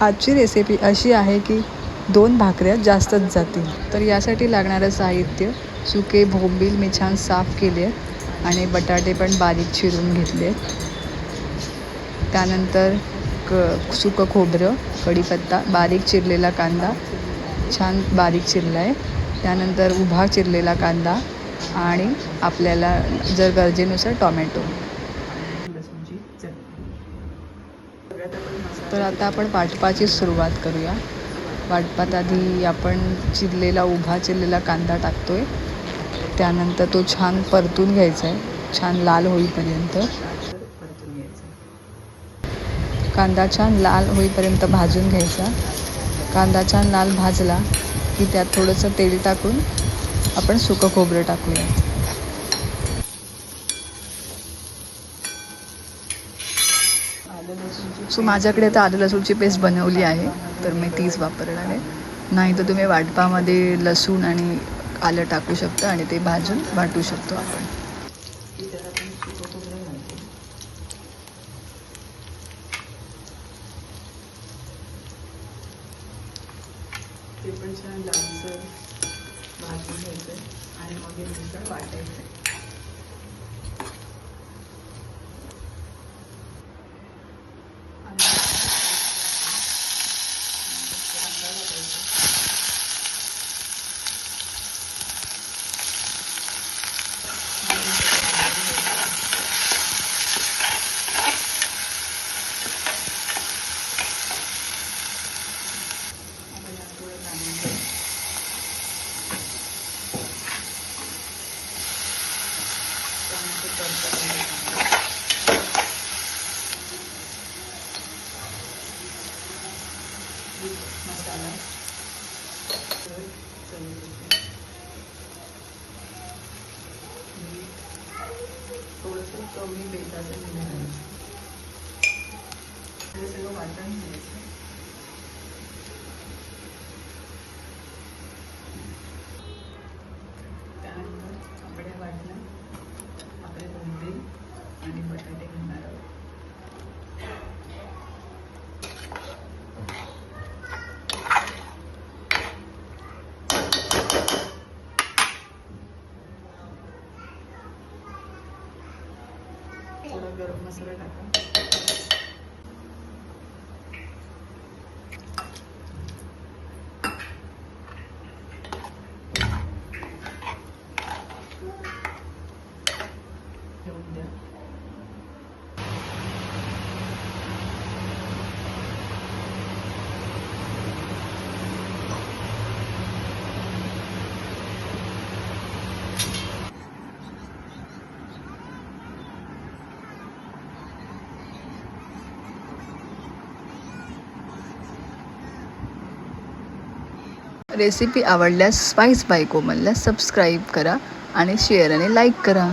आजची रेसिपी अशी आहे की 2 भाकऱ्या जास्तच जातील. तर यासाठी लागणारं साहित्य: सुके बोंबील मी छान साफ केले आहेत आणि बटाटे पण बारीक चिरून घेतले आहेत. त्यानंतर सुकं खोबरं, कढीपत्ता, बारीक चिरलेला कांदा छान बारीक चिरला आहे. त्यानंतर उभा चिरलेला कांदा आणि आपल्याला जर गरजेनुसार टोमॅटो. तर आता आपण वाटपाची सुरुवात करूया. वाटपात आधी आपण उभा चिरलेला कांदा टाकतो आहे. त्यानंतर तो छान परतून घ्यायचा आहे, छान लाल होईपर्यंत. कांदा छान लाल होईपर्यंत भाजून घ्यायचा. कांदा छान लाल भाजला की त्यात थोडंसं तेल टाकून आपण सुकं खोबरं टाकूया. सो माझ्याकडे आता आलं लसूणची पेस्ट बनवली आहे, तर मी तीच वापरणार आहे. नाही तर तुम्ही वाटपामध्ये लसूण आणि आलं टाकू शकता आणि ते भाजून वाटू शकतो आपण. ते पण छान लालसर भाजून घ्यायचं आणि मग हे मिश्रण वाटायचं. मसाला थोडंसं कमी बेताचं घ्यायचं. हे सगळं वाटण घ्यायचं. त्यानंतर आपण वाटलं आपले बोंबील आणि बटाटे घालणार आहोत. थोडा गरम मसाला टाका. ठेवून द्या. रेसिपी आवडल्यास स्पाइस बाय कोमलला सबस्क्राईब करा आणि शेअर आणि लाईक करा.